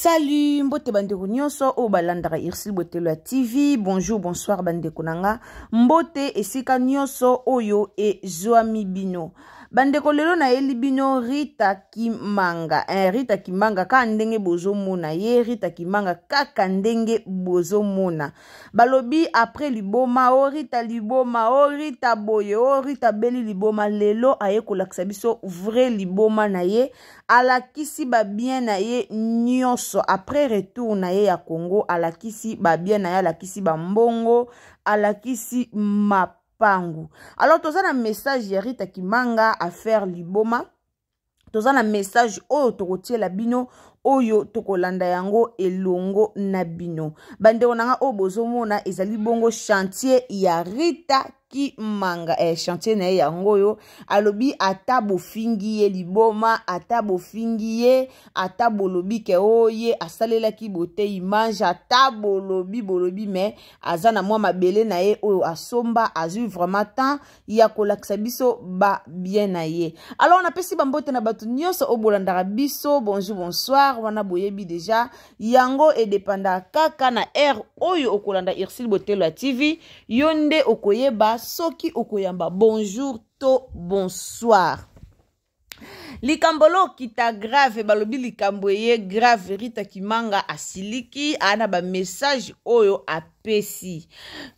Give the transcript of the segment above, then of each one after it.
Salut, mbote bandeko nyonso o balandaka Irsil Botelo TV. Bonjour, bonsoir bandeko nanga. Mbote esika nyonso oyo e zoami bino. Bandeko lelo na yeli bino Rita Kimanga. Rita Kimanga ka ndenge bozo mona ye. Rita Kimanga kaka ndenge bozo mona. Balobi après liboma o Rita liboma o Rita boye o Rita beli liboma lelo aye kolakisa biso vrai liboma na ye. Alakisi ba bien na ye nyonso après retour na ye ya Congo. Alakisi ba bien na ye, alakisi ba mbongo, alakisi mapangu. Alors toza na message ya Rita Kimanga à faire liboma. Toza na message oyo tokotiela bino oyo tokolanda yango elongo na bino. Bandeko nanga o bozomona ezali bongo chantier ya Rita Kimanga. Chantier na yango yo alobi ata bofingi ye liboma, ata bofingi ye, ata bolobi ke oye asalela ki bote image, ata bolobi mais azana mwa mabele na ye oyo asomba azu vraiment temps ya kolakisa biso ba bien na ye. Alors on apesi bambote na batu nyonso obolandaka biso. Bonjour, bonsoir, wana boyebi déjà yango e dépenda kaka na air oyo okolanda Irsil Botelo TV yonde okoyeba soki okoyamba bonjour to bonsoir. Likambolo kita grave balobi likambo ye grave. Rita Kimanga asiliki ana ba message oyo apesi.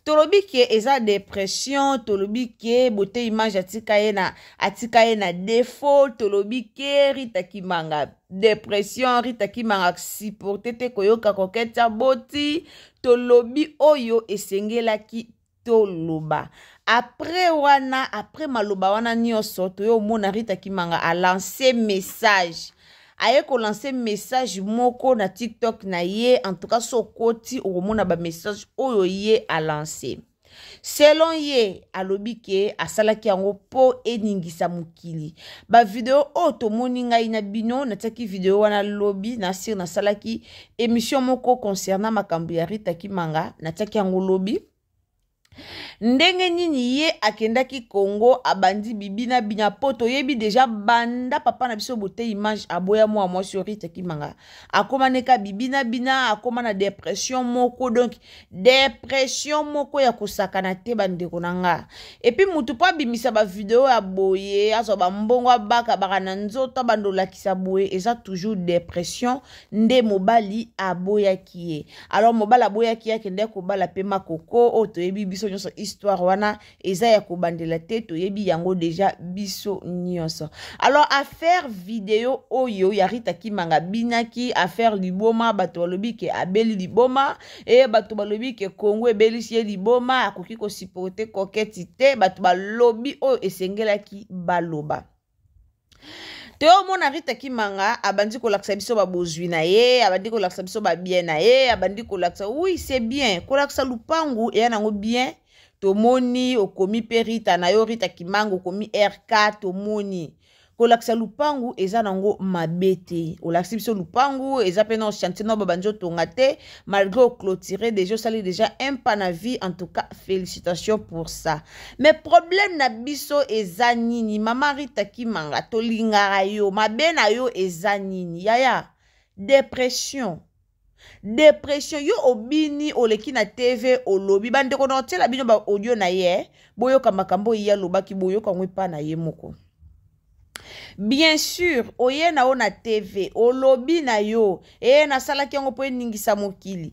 Tolobi ke eza depression, tolobi ke bote image atika ye na défaut, tolobi ke Rita Kimanga depression, Rita Kimanga supporte te koyoka koketa boti, tolobi oyo esengelaki toloba. Après maloba wana nyonso toyo mona Rita Kimanga a lancé message. Aye ko lancé message moko na TikTok na ye. En tout cas so koti o mona ba message oyo ye a lancé. Selon ye alobi ke asalaki yango po eningisa mukili. Ba video o to moni ngai na bino na taki video wana lobi na sir na salaki émission moko concernant makambo ya Rita Kimanga na taki yango lobi. Ndenge nini ye akendaki Congo abandi bibina bina poto yebi deja banda papa na biso bote image aboya moi sur Rita Kimanga akoma neka bibina bina akoma na dépression moko, donc dépression moko ya kosakana te bandeko nanga. Et puis mutu pa bimisa ba video ya boye aso ba mbongo abaka baka na nzoto bandola kisa boye eza toujours dépression nde mobali aboya kiye. Alors mobali aboya kiye kende ko bala pema koko oto yebi biso nyonso histoire wana eza ya kobandela te toyebi yango déjà biso nyonso. Alors affaire vidéo oyo ya Rita Kimanga binaki affaire liboma bato balobi ke abeli liboma e bato balobi ke Congo ebelisi liboma akoki ko supporter koketi te bato balobi oyo esengelaki baloba. Teo mona Rita Kimanga abandi ko laksa biso ba bozwi na ye, abandi ko laksa biso ba bien na ye, abandi ko laksa oui c'est bien ko laksa lupangu e nango bien. Tomoni okomi perita na yo Rita Kimanga okomi R4 tomoni kolakisa lupangu eza nango mabete olakisi biso lupangu eza pena chantier no babanjo tonga te malgré clôturer déjà sali déjà un pas na vie. En tout cas félicitations pour ça. Mais problème na biso eza nini mama Rita Kimanga tolingara yo mabe na yo eza nini yaya dépression yo obini oleki na TV olobi bandeko na otela bino ba audio na ye boyoka makambo ya lobaki boyoka ngwepa na ye moko. Bien sûr oye na ona TV olobi na yo na salaki yango po ningisa mokili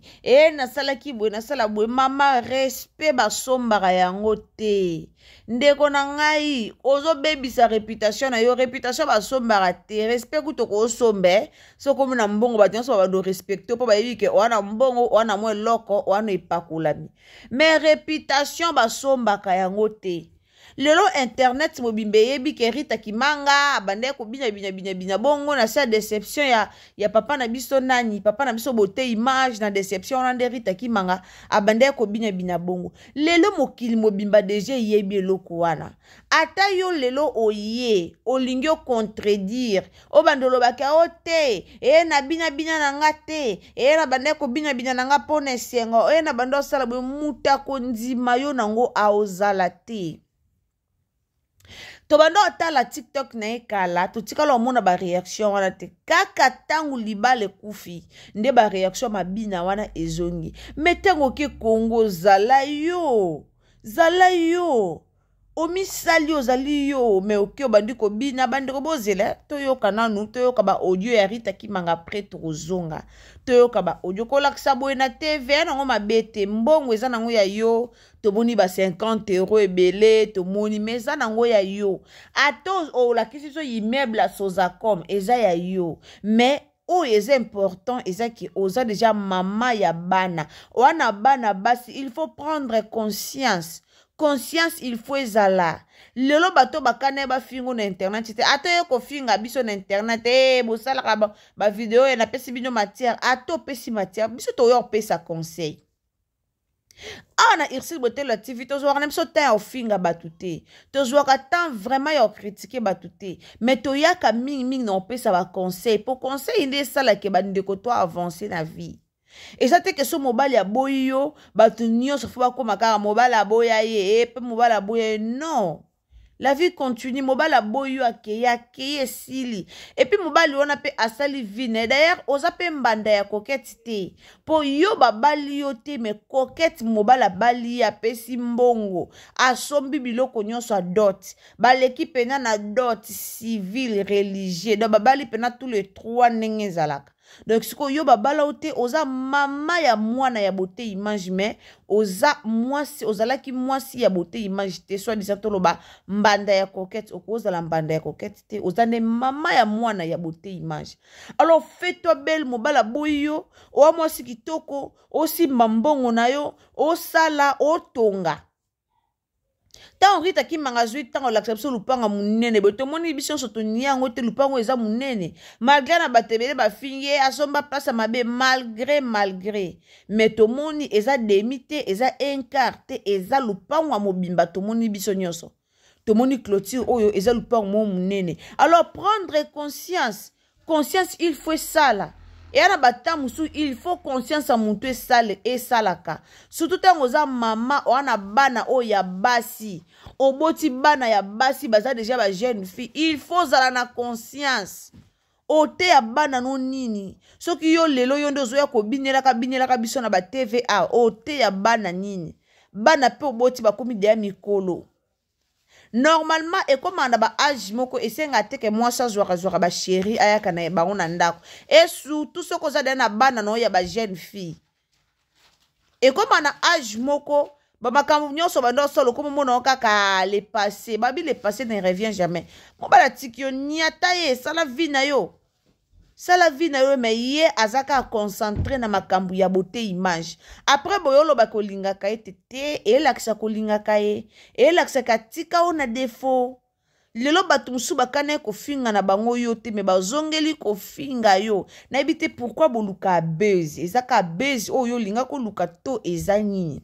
na salaki boye na sala boye mama respect basombaka yango te ndeko na ngai ozo bebisa réputation na yo réputation basombaka te respect kutoko osombe soko mona mbongo batonso bado respecter po bayebi ke wana mbongo wana mwe loko wana epakulami mais réputation basombaka yango te. Lelo internet mobimbe yebi ke Rita Kimanga abande ko bina bongo na sa déception ya papa na biso nani papa na biso bote image na déception na Rita Kimanga abande ko bina bongo. Lelo mokili mobimba deje yebi eloko wana ata yo lelo oye olingyo contredire o bandolo baka ote na bina na ngate na bande ko bina na nga pone sengo na bando sala bo muta ko nzima yo nango aozala te. To bando atala TikTok na ekala to tikala omona ba réaction wana te kaka tangu libale kufi nde ba réaction mabina wana ezongi metango ke Congo zala yo omisali ozali yo me oke obandi kobina bandi kobozela toyoka nanu toyoka ba audio ya Rita Kimanga prêtre kozonga toyoka ba audio kolakisa boye na TV nango mabete mbongo eza nango ya yo tomoni ba 50 € ebele tomoni meza nango ya yo ato olakisi so immeuble Sozacom eza ya yo mais oyo eza important eza ki oza déjà mama ya bana wana bana basi il faut prendre conscience il faut ezala lelo bato bakane ba fingo na internet te ato yoko finga biso na internet bosala ba video na pesi bino matière ato pesi matière biso to yo pesa conseil ana Ursule Botello TV to zo même so ta ofinga batute to zo ka tant vraiment yo critiquer batute mais to yaka mingi na pesa ba conseil pour conseil inde sala ke bandeko to avancer na vie. Et ça te que so mobile ya boyo batu nyonso fo bakoma kaka mobile ya boya ye pe mobile ya boya non. La vie continue mobile ya boyo akeye sili et puis mobile wana pe asali vine d'ailleurs oza pe mbanda ya coquette te po yo babali yo te me coquette mobile ya bali ya pesi mbongo asombi biloko nyonso a dot baleki pena na dot civil religieux donc babali pena tous les trois ndenge ezalaka. Donc si yo babala ote oza mama ya mwana ya beauté image mais oza mwasi ozalaki mwasi ya beauté image te soit disant toloba mbanda ya coquette okozala mbanda ya coquette te ozane mama ya mwana ya beauté image. Alors fais-toi belle mobala boyo o mwasi kitoko osi mbongo na yo osala otonga. Tant Rita Kimanga zui tant l'acception lupanga munene boto moni biso soto nyango te lupango eza munene malgré na batebele ba finye asomba place mabe malgré mais to moni eza demité eza encarte eza lupango mobimba to moni biso nyonso to moni clôture oyo eza lupango munene. Alors prendre conscience il faut ça là. Et à batamusu il faut conscience à monter sale et salaka surtout tango za mama wana bana o ya basi oboti bana ya basi baza déjà ba jeune fille il faut zala na conscience ote ya bana no nini soki yo lelo yo ndo zoya ko binela ka biso na ba TVA ote ya bana nini bana pe oboti ba komi de mikolo. Normalement et comme on a ba âge moko esenga te ke moi ça zoa ba chéri ayaka na ba ona ndako et surtout ce que ça na bana no ya ba jeune fille et comme on a âge moko ba makambo nyonso ba ndo solo comme mona kaka le passé le passé ne revient jamais mo ba la tikio niata ye sala vie na yo mais ye azaka concentré na makambu ya beauté image après boyolo ba kolinga ka etete et laksa kolinga ka e laksa katika ona défaut lelo batu musu bakane ko finga na bango yo te me bazongeli ko finga yo na ebite pourquoi boluka base ezaka base oyo linga ko luka to ezanyi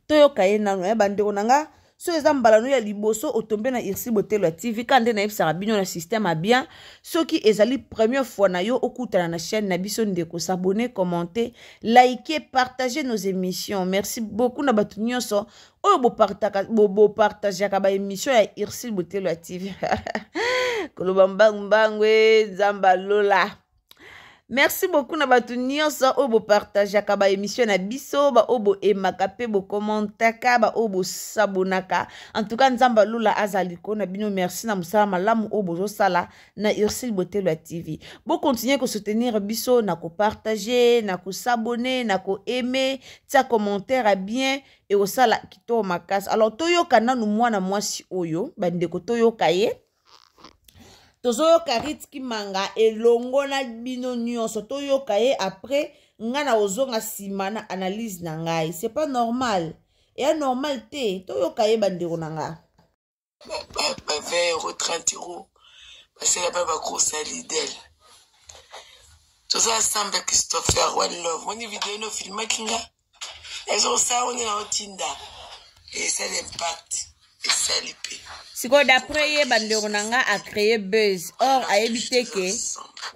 to yo kaye nanu e bandeko nanga so eza mbalano ya liboso otombe na Ursule Botello TV kande na ebisa bino na système a bien soki ezali première fois na yo okutana na chaîne na biso ndeko s'abonner commenter liker partager nos émissions merci beaucoup na batu nyonso oyo bo partager ka ba émission ya Ursule Botello TV koloba mbangwe zamba lola. Merci beaucoup na batu nyonso obo partage ka ba émission na biso ba obo emaka pe bo commentaka ba obo sabonaka en tout cas nzamba lula azaliko na bino merci na musala malamu obo zo sala na Ursule Botello TV. Bo continuer ko soutenir biso na ko partager na ko s'abonner na ko aimer tia commentaire à bien et au sala kito makas. Alors toyoka nanu mwana mwasi oyo bandeko toyoka ye tozoyoka Rita Kimanga elongo na bino nyonso toyoka ye après ngana ozonga simana analyse na ngai c'est pas normal et normal te toyoka ye bandeko na nga ba 20 € 30 €. Parce que la ba ko salidel toza samba Christopher one love on vidéo no film kinga ezo sa on na otinda et c'est l'impact et c'est l'épée. Si quoi d'après ye bandeko nanga a créé buzz or a évité que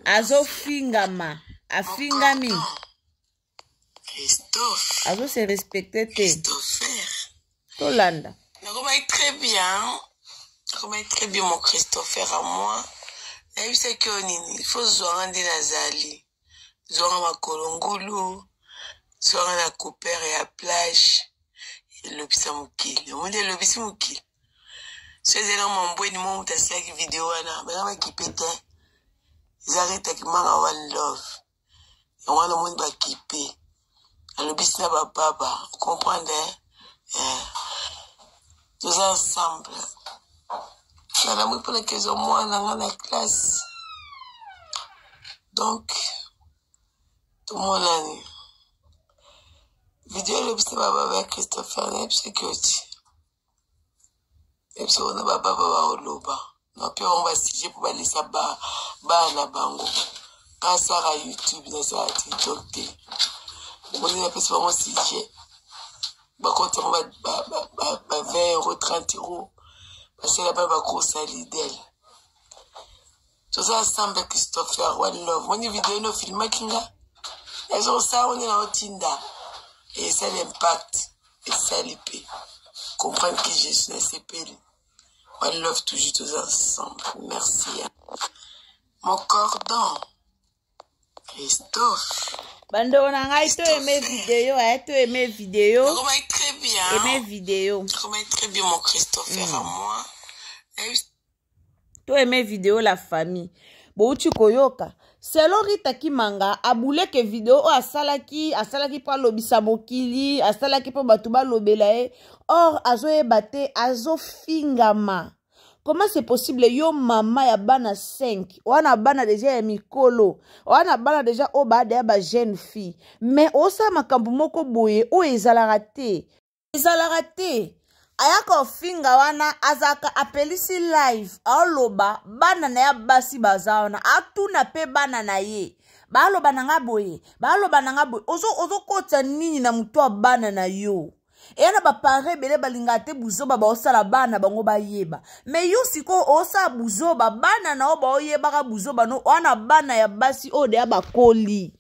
azo fingama a fingami Christophe azo se respecter te Christopher Tolanda nakoma très bien comment très bien mon Christopher à moi. Et c'est que il faut zorer des nazali. Zorer ma kolongolo. Zorer la coupère et à plage. Et l'obisa moukil. On dit l'obisa moukil. C'est là mon boy, mon t'as slack vidéo, là. Mais là, qui pète. Ils arrêtent avec moi, one love. Et on a le monde qui paie. L'obisa n'a pas papa. Vous comprenez? Tous ensemble. On a mis pour les questions, moi, dans la classe. Donc, tout le monde a dit. Vidéo, le petit papa avec Christopher, n'est pas sécurité. Et puis, on a papa au loba. Non, puis on va siger pour aller ça bas na bango. Quand ça à YouTube, ça à TikTok. On est un peu sur mon siger. Quand on va 20 euros, 30 euros. Parce que là-bas, on va à l'idée. Tout ça ensemble, Christopher, one love. Mon vidéo, nos films, elles ont ça, on est dans le Tinda. Et ça l'impact. Et ça l'épée. Comprendre qui je suis, c'est péril. One love, toujours tous ensemble. Merci. Mon cordon. Christophe. Bando na ngai to aimer vidéo, to aimer vidéo. Comment très bien. Aimer vidéo. Comment très bien mon Christopher à moi. To aimer vidéo la famille. Bouti koyoka. Selo Rita Kimanga abule ke vidéo asalaki pa lobisa mokili, asalaki pa batuba lobelae. Or azoe bate azo fingama. Comment c'est possible? Yo mama ya bana 5. Wana bana déjà ya mikolo. Wana bana déjà o ba de ba jeune fille. Mais osa makambu moko boye o ezalaka te. Ezalaka te. Ayaka finga wana azaka apelisi live. Aoloba bana na ya basi bazawana. Atuna pe bana na ye. Baaloba nanga boye. Baaloba nanga boye. Ozo kota nini na mutu wa bana na yo. Et yana ba pare bele balingate buzoba ba osala bana bango ba yeba. Mais yo siko osa buzoba bana na oba oyeba ka buzoba no wana bana ya basi o de ba koli.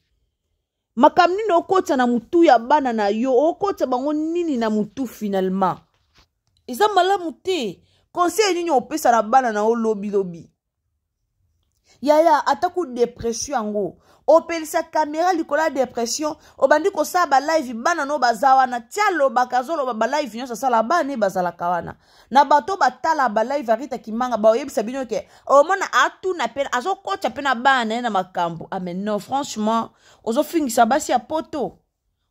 Makamni no kota na mutu ya bana na yo o kota bango nini na mutu finalement. Isa malamu te. Conseil nini opesa na bana na o lobi. Yaya ataku depression ango. Opelisa caméra likola depression. Obandi ko sa ba live bana no bazawana. Tialo bakazolo ba live nyo sa la bana bazala kawana. Na bato batala ba live Rita Kimanga ba oyebisa bino ke o mona atu na pena azo kocha pena bana na makambo. Ah mais non franchement, ozo fingisa basi ya poto.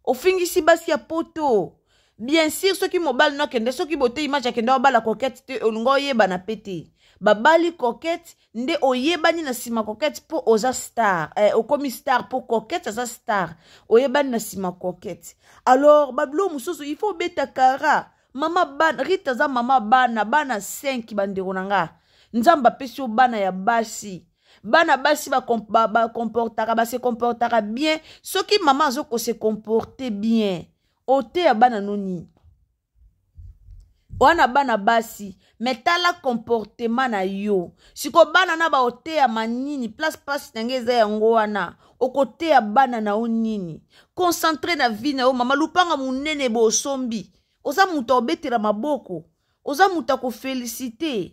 O fingisi basi ya poto. Bien sûr ceux qui mobile no kende ceux qui boté image ya kende bala coquette te olungo yeba na pété. Babali coquette nde oyebani na sima coquette po oza star okomi star po coquette aza star oyebani na sima coquette. Alors bablo mususu il faut beta kara mama bana Rita za mama bana 5 bandeko nanga nzamba pesio bana ya basi bana basi ba comportaka ba se comportaka bien soki mama zo ko se comporter bien ote ya bana noni wana bana basi metala comportement na yo siko bana na ba ote ya manini place passe nangeza yango wana okote ya bana na onini concentré na vie na yo mama lupanga munene bo sombi oza muta obetela maboko oza muta ko féliciter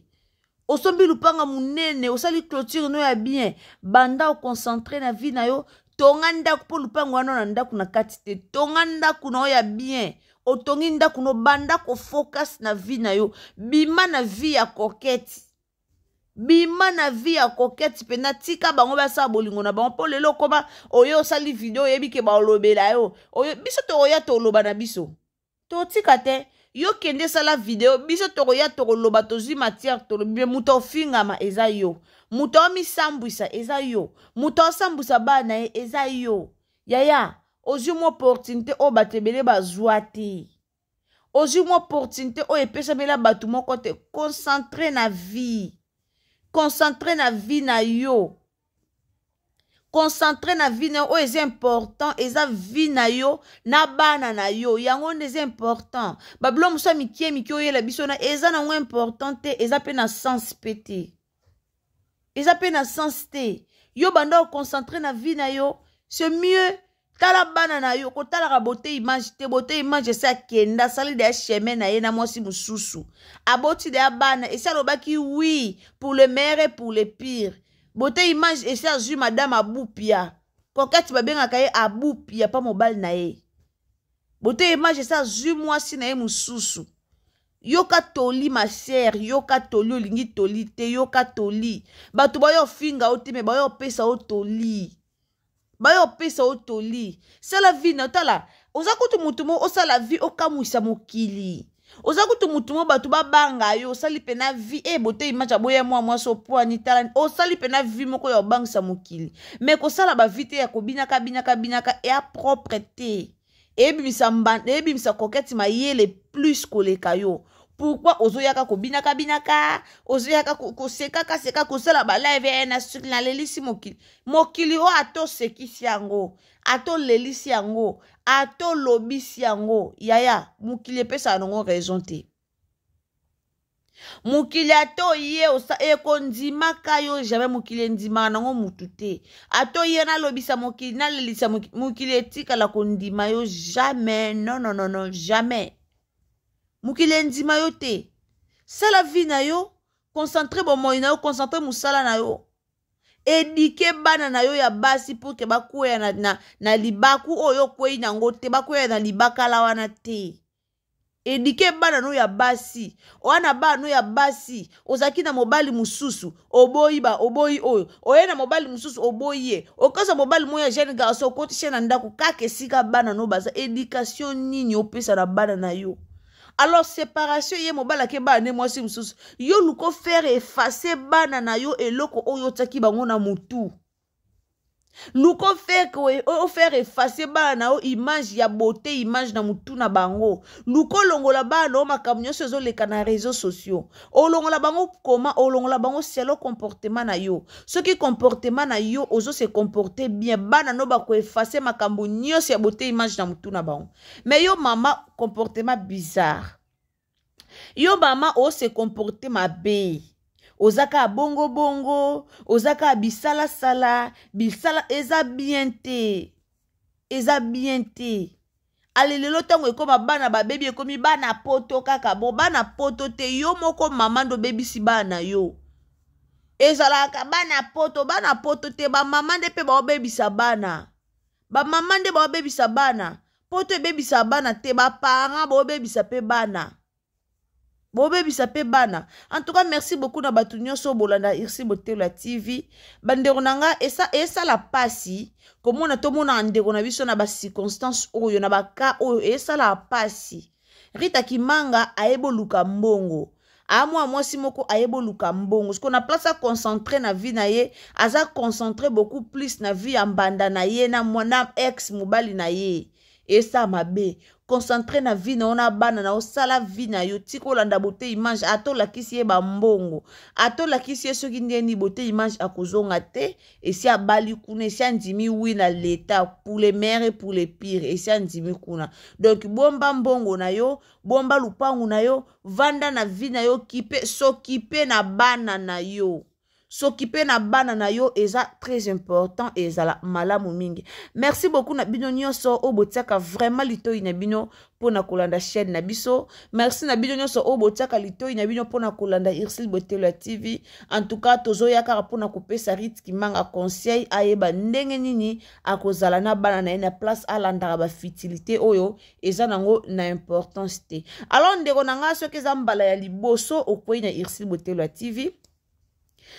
osombi lupanga munene osali clôture no ya bien banda o concentré na vie na yo tonga ndaku po lupango wana na ndaku na kati te tonga ndaku na yo ya bien otongi ndaku no banda ko focus na vie na yo bima na vie ya coquette bima na vie ya coquette pena tika bango basa bolingo na bango po lelo koba oyo sali video yebi ke ba olobela yo oyo biso to oya to loba na biso to tika te yo kende sala video biso to oya to loba to zi matière to lobi muto fingama eza yo muto misambwisa eza yo muto sambwisa bana eza yo yaya ozu mo opportunité o batebele bazwa te ozu mo opportunité o epesa bela batu moko te concentré na vie na yo concentré na vie na yo o eza important eza vie na yo na bana na yo yango eza important bablo musa mikie oyela biso na eza na ngo important te eza pe na sens pété eza pe na sens te yo banda o concentré na vie na yo c'est mieux tala bana na yo kotalaka beauté image te beauté image esi akenda sali de chemin na ye na mwasi mususu aboti de bana esi alobaki oui pour le meilleur et pour le pire beauté image esi azwi madame abupia kokati babengaka ye abupia pa mobali na ye beauté image esi azwi mwasi na ye mususu yoka toli ma sœur yoka toli olingi toli te yoka toli bato bayo finga o te me bayo pesa o toli bayo pesa o toli sala vie na tala oza kutu mutu mo osala vie okamwisa mokili oza kutu mutu mo bato babanga yo osali pena vie beauté image aboya mwasi opoani tala osali pena vie moko ya obangisa mokili me kosala bavie te ya kobinaka ya propre te ebimisa koketi mayele plus koleka yo pourquoi ozoyaka kobinaka ozoyaka koseka kosala balive ya na suki na lelisi mokili o ato sekisi yango ato lelisi yango ato lobisi yango yaya mokili epesa nango raison te mokili ato ye ekondimaka yo jamais mokili endimaka nango mutu te ato ye nalobisa mokili nalelisa mokili etikala kondima yo jamais non jamais mokili endima yo te sala vie na yo concentre bomoi na yo concentre musala na yo edike bana na yo ya basi pour ke bakweya na libaku oyo kwei nango te bakweya na libakala wana te edike bana no ya basi wana bana no ya basi ozaki na mobali mususu oboyi oyo oye na mobali mususu oboyi ye okosa mobali moya jeune garçon okotishe na ndako kaka esika bana no baza éducation nini opesa na bana na yo alors séparation ye mobala ke bana ne mwasi mususu yo luko faire effacer bana na yo eloko oyo taki bango na mutu luko faire effacer bana na yo image ya beauté image na mutu na bango luko longola bana o makambo nyonso ezoleka na réseaux sociaux olongola bango koma olongola bango selo comportement na yo soki comportement na yo ozo se comporter bien bana no bako effacer makambo nyonso ya beauté image na mutu na bango mais yo mama comportement bizarre yo mama o se comporter mabe ozaka bongo ozaka bisala eza bien te alelelo tango ekoma bana babebi ekomi bana poto kaka bo bana poto te yo moko mama ndo bebisi bana yo ezalaka bana poto te bamama nde mpe baobebisa bana bamama nde baobebisa bana poto ebebisa bana te baparent baobebisa mpe bana bobebisa pe bana. En tout cas, merci beaucoup na batu nyonso bolanda Irsi Botelo TV. Bandeko nanga esa la pasi komona tomona ndeko na biso na ba circonstances oyo na ba ka oyo esa la pasi. Rita Kimanga aebo luka mbongo. Amwa mwasi moko aebo luka mbongo. Ce qu'on a place à concentrer na vie na ye, aza concentrer beaucoup plus na vie ambanda na ye na mwana ex mobali na ye. Esa mabe concentré na vie na ona bana na osala vie na yo tiko landa beauté image ato lakisi ye bambongo ato lakisi ye soki ndeni beauté image akozonga te esi abali kuna esi andimi wi na l'état pour les meilleurs et pour les pires esi andimi kuna donc bomba mbongo na yo bomba lupangu na yo vanda na vie na yo kipe s'occuper na bana na yo s'occuper na bana na yo eza très important et ezala malamu mingi. Merci beaucoup na bino nyonso obotiaka vraiment litoi na bino pona kolanda chaîne na biso. Merci na bino nyonso obotiaka litoi na bino pona kolanda Irsi Botelo TV. En tout cas tozoyaka pona kopesa Rit Kimanga conseil ayeba ndenge nini akozala na bana na na place alandaka ba fertilité oyo eza nango na importance te. Alors ndeko nanga soki eza mbala ya liboso okwei na Irsi Botelo TV.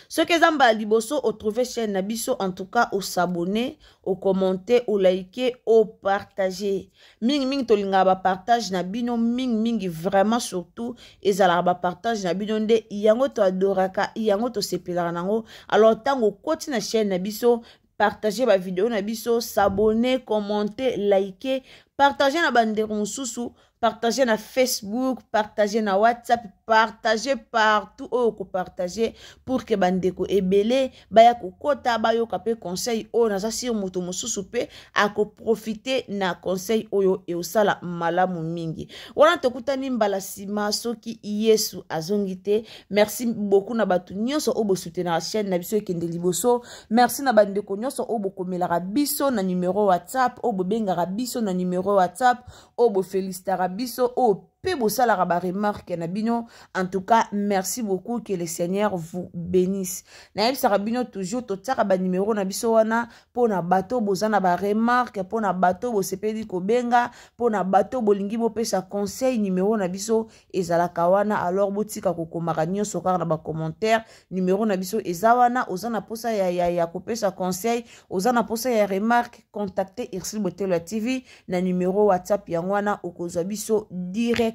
Ce que zamba liboso au trouver chaîne nabiso en tout cas au s'abonner, au commenter, au liker, au partager. Ming tolinga ba partage na bino ming vraiment surtout ezala ba partage na bino nde yango to adoraka yango to sepelaka nango. Alors tango koti na chaîne nabiso partager ma vidéo nabiso, s'abonner, commenter, liker, partagez na bandeko mosusu, partagez na Facebook, partagez na WhatsApp, partagez partout oyo ko partager pour que bandeko ebele baya kokota bayoka pe conseil oyo naza sur moto mosusu pe ako profiter na conseil oyo e osala malamu mingi. Wana tokutani mbala sima soki Yesu azongi te. Merci beaucoup na batu nyonso oyo soutenir la chaîne na biso ekende liboso. Merci na bandeko nyonso oyo bokomelaka biso na numéro WhatsApp, oyo bobengaka biso na numéro WhatsApp, oyo bofelicitaka biso, oyo pe bosalaka ba remarque na bino. En tout cas, merci beaucoup, que le Seigneur vous bénisse. Na yebisaka bino toujours totsaka ba numéro na biso wana pona bato bozana ba remarque, pona bato bosepeli kobenga, pona bato bolingi bopesa conseil, numéro na biso ezalaka wana. Alors botika kokomaka nyonso kaka na ba commentaire, numéro na biso eza wana. Ozana posa ya kopesa conseil, ozana posa ya remarque, contacter Ursule Botelwa TV na numéro WhatsApp yango wana okozwa biso directement.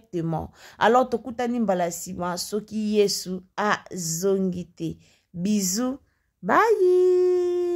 Alors tokutani mbala sima soki Yesu azongi te. Bisous, bye.